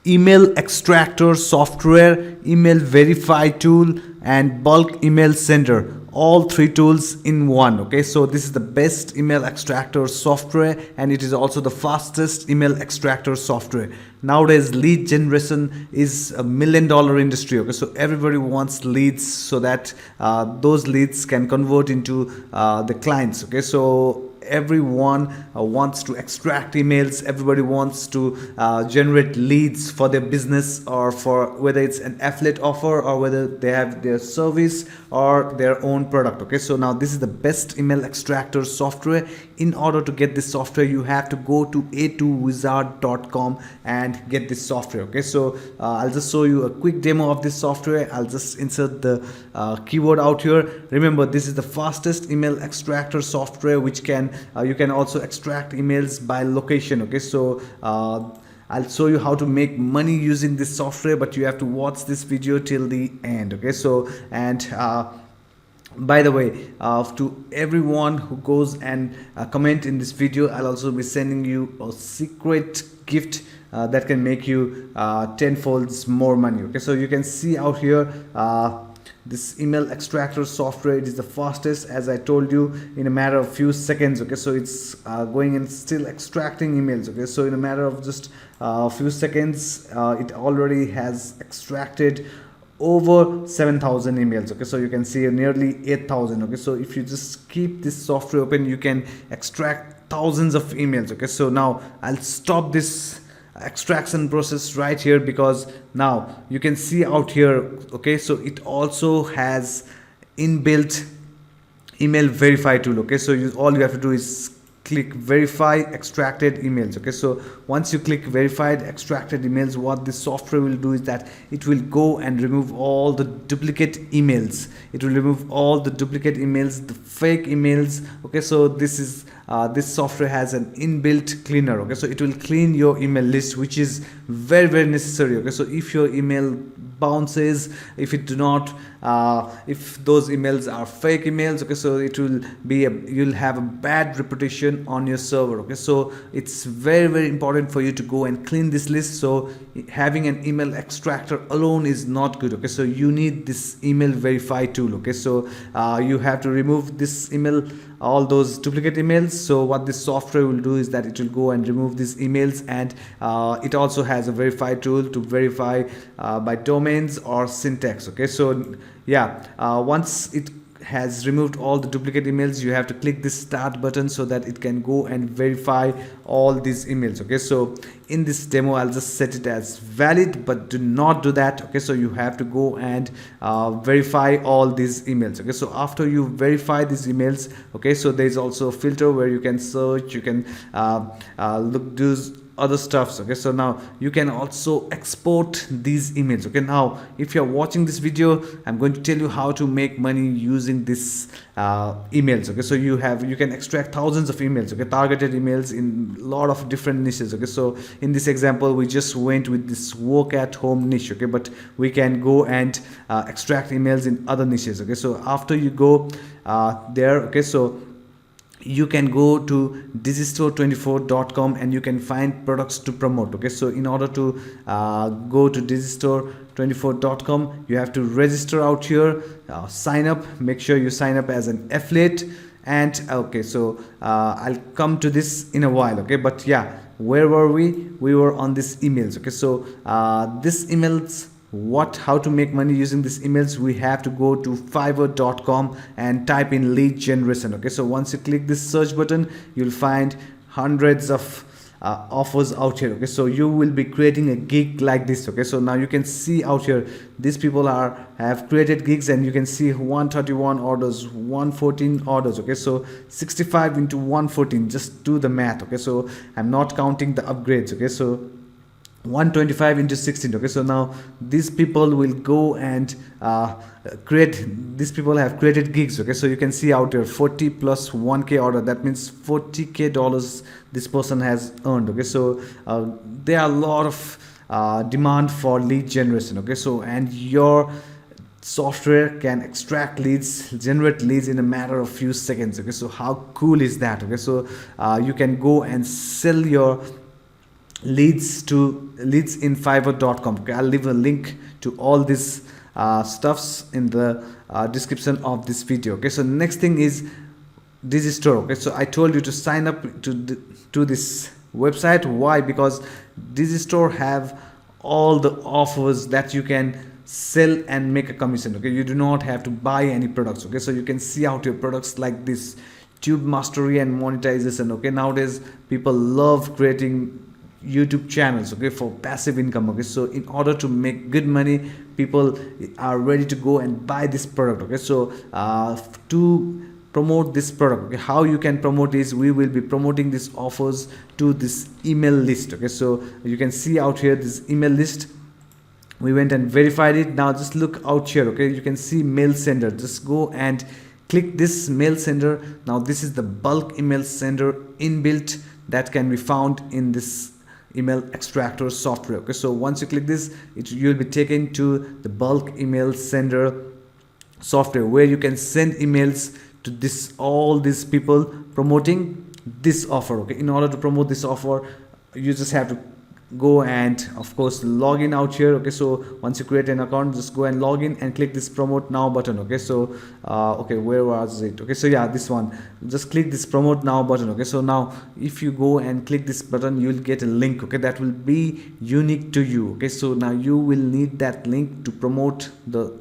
email extractor software, email verify tool, and bulk email sender, all three tools in one. Okay, so this is the best email extractor software, and it is also the fastest email extractor software. Nowadays lead generation is $1 million industry. Okay, so everybody wants leads so that those leads can convert into the clients. Okay, so everyone wants to extract emails, everybody wants to generate leads for their business, or for whether it's an affiliate offer, or whether they have their service or their own product. Okay, so now this is the best email extractor software. In order to get this software, you have to go to a2wizard.com and get this software. Okay, so I'll just show you a quick demo of this software. I'll just insert the keyword out here. Remember, this is the fastest email extractor software, which can you can also extract emails by location. Okay, so I'll show you how to make money using this software, but you have to watch this video till the end. Okay, so and by the way, to everyone who goes and comment in this video, I'll also be sending you a secret gift that can make you tenfolds more money. Okay, so you can see out here this email extractor software. It is the fastest, as I told you, in a matter of few seconds. Okay, so it's going and still extracting emails. Okay, so in a matter of just a few seconds, it already has extracted over 7,000 emails. Okay, so you can see nearly 8,000. Okay, so if you just keep this software open, you can extract thousands of emails. Okay, so now I'll stop this extraction process right here, because now you can see out here. Okay, so it also has inbuilt email verify tool. Okay, so all you have to do is click verify extracted emails. Okay, so once you click verified extracted emails, what this software will do is that it will go and remove all the duplicate emails. It will remove all the duplicate emails, the fake emails. Okay, so this is this software has an inbuilt cleaner. Okay, so it will clean your email list, which is very necessary. Okay, so if your email bounces, if it do not if those emails are fake emails, okay, so it will be you'll have a bad reputation on your server. Okay, so it's very important for you to go and clean this list. So having an email extractor alone is not good. Okay, so you need this email verify tool. Okay, so you have to remove this email, all those duplicate emails. So what this software will do is that it will go and remove these emails, and it also has a verify tool to verify by domains or syntax. Okay, so yeah, once it has removed all the duplicate emails, you have to click this start button so that it can go and verify all these emails. Okay, so in this demo I'll just set it as valid, but do not do that. Okay, so you have to go and verify all these emails. Okay, so after you verify these emails, okay, so there's also a filter where you can search, you can look those other stuffs. Okay, so now you can also export these emails. Okay, now if you're watching this video, I'm going to tell you how to make money using this emails. Okay, so you can extract thousands of emails. Okay, targeted emails in a lot of different niches. Okay, so in this example we just went with this work at home niche. Okay, but we can go and extract emails in other niches. Okay, so after you go there, okay, so you can go to digistore24.com and you can find products to promote. Okay, so in order to go to digistore24.com, you have to register out here, sign up, make sure you sign up as an affiliate. And okay, so I'll come to this in a while. Okay, but yeah, where were we were on this emails. Okay, so this emails, how to make money using these emails, we have to go to fiverr.com and type in lead generation. Okay, so once you click this search button, you'll find hundreds of offers out here. Okay, so you will be creating a gig like this. Okay, so now you can see out here these people have created gigs, and you can see 131 orders, 114 orders. Okay, so 65 into 114, just do the math. Okay, so I'm not counting the upgrades. Okay, so 125 into 16. Okay, so now these people will go and these people have created gigs. Okay, so you can see out here 40 plus 1k order, that means $40k this person has earned. Okay, so there are a lot of demand for lead generation. Okay, so and your software can extract leads, generate leads in a matter of few seconds. Okay, so how cool is that? Okay, so you can go and sell your leads in fiverr.com. Okay, I'll leave a link to all this stuffs in the description of this video. Okay, so next thing is Digistore. Okay, so I told you to sign up to this website. Why? Because Digistore have all the offers that you can sell and make a commission. Okay, you do not have to buy any products. Okay, so you can see out your products like this tube mastery and monetization. Okay, nowadays people love creating YouTube channels, okay, for passive income. Okay, so in order to make good money, people are ready to go and buy this product. Okay, so to promote this product, okay, how you can promote is we will be promoting these offers to this email list. Okay, so you can see out here this email list. We went and verified it. Now just look out here. Okay, you can see mail sender. Just go and click this mail sender. Now this is the bulk email sender inbuilt that can be found in this email extractor software. Okay, so once you click this, you'll be taken to the bulk email sender software where you can send emails to all these people promoting this offer. Okay, in order to promote this offer, you just have to go and of course log in out here. Okay, so once you create an account, just go and log in and click this promote now button. Okay, so okay, where was it? Okay, so yeah, this one, just click this promote now button. Okay, so now if you go and click this button, you'll get a link. Okay, that will be unique to you. Okay, so now you will need that link to promote the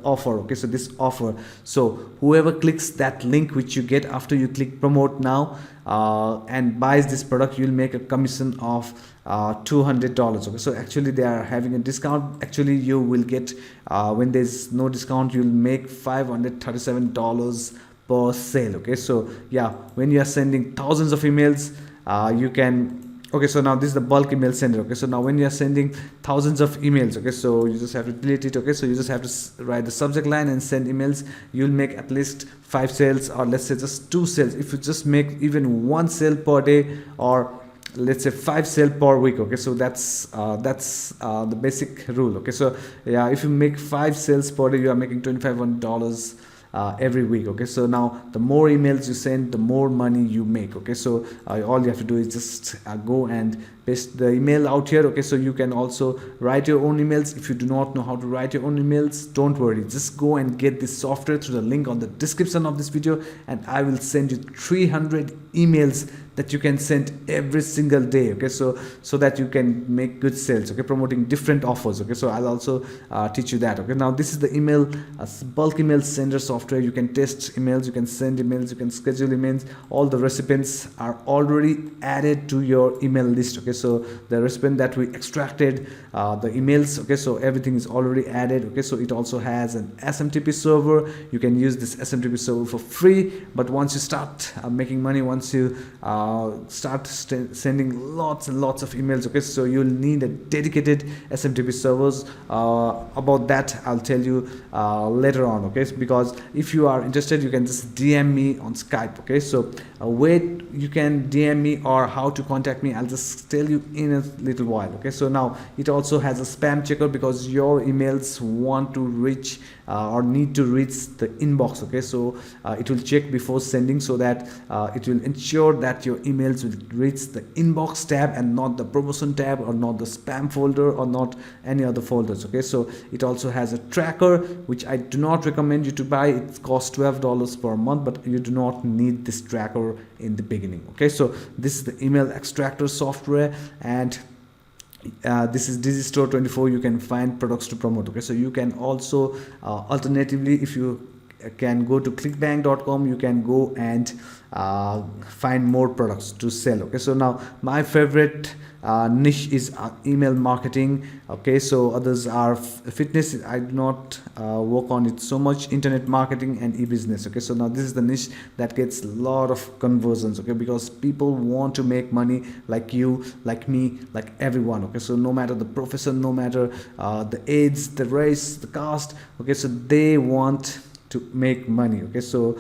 offer. Okay, so this offer, so whoever clicks that link which you get after you click promote now and buys this product, you'll make a commission of $200. Okay, so actually they are having a discount. Actually you will get when there's no discount, you'll make $537 per sale. Okay, so yeah, when you are sending thousands of emails, you can. Okay, so now this is the bulk email sender. Okay, so now when you are sending thousands of emails, okay, so you just have to delete it. Okay, so you just have to write the subject line and send emails. You'll make at least 5 sales, or let's say just 2 sales. If you just make even 1 sale per day, or let's say 5 sales per week. Okay, so that's the basic rule. Okay, so yeah, if you make 5 sales per day, you are making $2,500 every week. Okay, so now the more emails you send, the more money you make. Okay, so all you have to do is just go and paste the email out here. Okay, so you can also write your own emails. If you do not know how to write your own emails, don't worry, just go and get this software through the link on the description of this video, and I will send you 300 emails that you can send every single day. Okay, so that you can make good sales. Okay, promoting different offers. Okay, so I'll also teach you that. Okay, now this is the email bulk email sender software. You can test emails, you can send emails, you can schedule emails. All the recipients are already added to your email list. Okay, so the recipient that we extracted the emails. Okay, so everything is already added. Okay, so it also has an SMTP server. You can use this SMTP server for free, but once you start making money, once you start sending lots and lots of emails, okay, so you'll need a dedicated SMTP servers. About that I'll tell you later on. Okay, because if you are interested, you can just DM me on Skype. Okay, so where you can DM me or how to contact me, I'll just tell you in a little while. Okay, so now it also has a spam checker because your emails want to reach or need to reach the inbox. Okay, so it will check before sending, so that it will ensure that your emails will reach the inbox tab and not the promotion tab, or not the spam folder, or not any other folders. Okay, so it also has a tracker, which I do not recommend you to buy. It costs $12 per month, but you do not need this tracker in the beginning. Okay, so this is the email extractor software, and this is Digistore 24. You can find products to promote. Okay, so you can also alternatively, if you can go to clickbank.com, you can go and find more products to sell. Okay, so now my favorite niche is email marketing. Okay, so others are fitness. I do not work on it so much. Internet marketing and e-business. Okay, so now this is the niche that gets a lot of conversions. Okay, because people want to make money, like you, like me, like everyone. Okay, so no matter the profession, no matter the age, the race, the caste. Okay, so they want to make money. Okay, so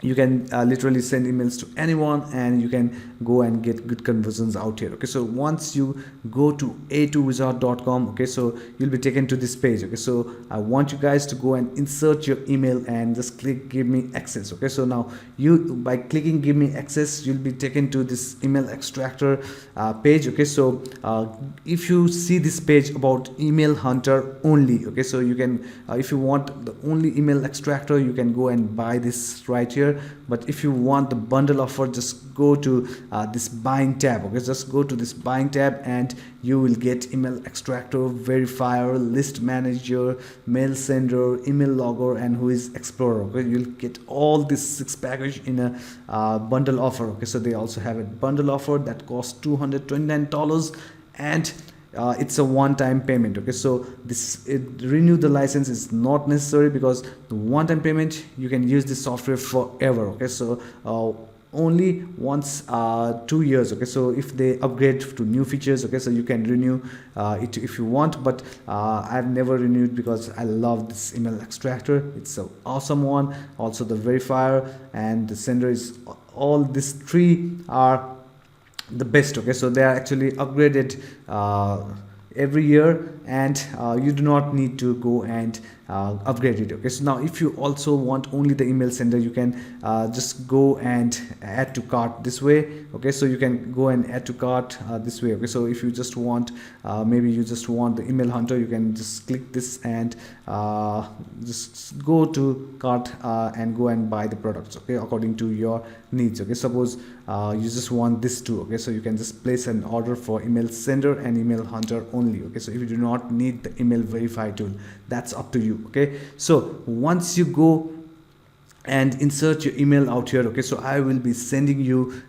you can literally send emails to anyone, and you can go and get good conversions out here. Okay, so once you go to a2resort.com, okay, so you'll be taken to this page. Okay, so I want you guys to go and insert your email and just click give me access. Okay, so now you, by clicking give me access, you'll be taken to this email extractor page. Okay, so if you see this page about email hunter only, okay, so you can if you want the only email extractor, you can go and buy this right here. But if you want the bundle offer, just go to this buying tab. Okay, just go to this buying tab and you will get email extractor, verifier, list manager, mail sender, email logger, and who is explorer. Okay, you'll get all this 6 package in a bundle offer. Okay, so they also have a bundle offer that costs $229, and it's a one-time payment. Okay, so renew the license is not necessary, because the one-time payment, you can use this software forever. Okay, so only once 2 years. Okay, so if they upgrade to new features, okay, so you can renew it if you want, but I've never renewed because I love this email extractor. It's an awesome one. Also the verifier and the sender is, all these 3 are the best. Okay, so they are actually upgraded every year, and you do not need to go and upgrade it. Okay, so now if you also want only the email sender, you can just go and add to cart this way. Okay, so you can go and add to cart this way. Okay, so if you just want maybe you just want the email hunter, you can just click this and just go to cart and go and buy the products, okay, according to your needs. Okay, suppose you just want this too. Okay, so you can just place an order for email sender and email hunter only. Okay, so if you do not need the email verify tool, that's up to you. Okay, so once you go and insert your email out here, okay, so I will be sending you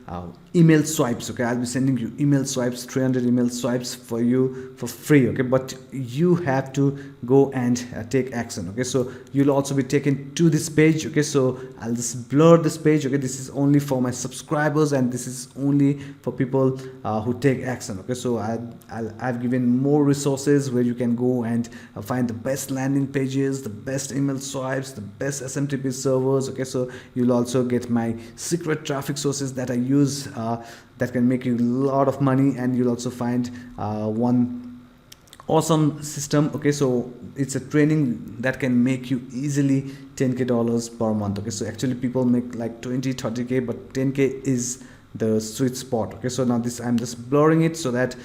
email swipes. Okay, I'll be sending you email swipes, 300 email swipes for you for free. Okay, but you have to go and take action. Okay, so you'll also be taken to this page. Okay, so I'll just blur this page. Okay, this is only for my subscribers, and this is only for people who take action. Okay, so I've given more resources where you can go and find the best landing pages, the best email swipes, the best SMTP servers. Okay, so you'll also get my secret traffic sources that I use that can make you a lot of money, and you'll also find one awesome system. Okay, so it's a training that can make you easily $10K per month. Okay, so actually people make like 20-30K, but 10K is the sweet spot. Okay, so now this, I'm just blurring it so that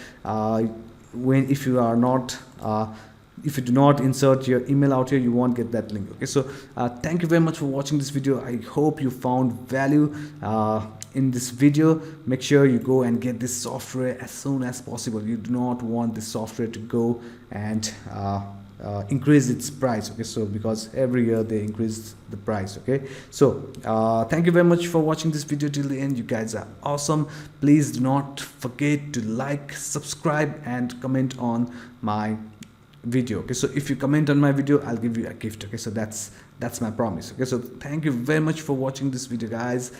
if you do not insert your email out here, you won't get that link. Okay, so thank you very much for watching this video. I hope you found value in this video. Make sure you go and get this software as soon as possible. You do not want this software to go and increase its price. Okay, so because every year they increase the price. Okay, so thank you very much for watching this video till the end. You guys are awesome. Please do not forget to like, subscribe, and comment on my video. Okay, so if you comment on my video, I'll give you a gift. Okay, so that's my promise. Okay, so thank you very much for watching this video, guys.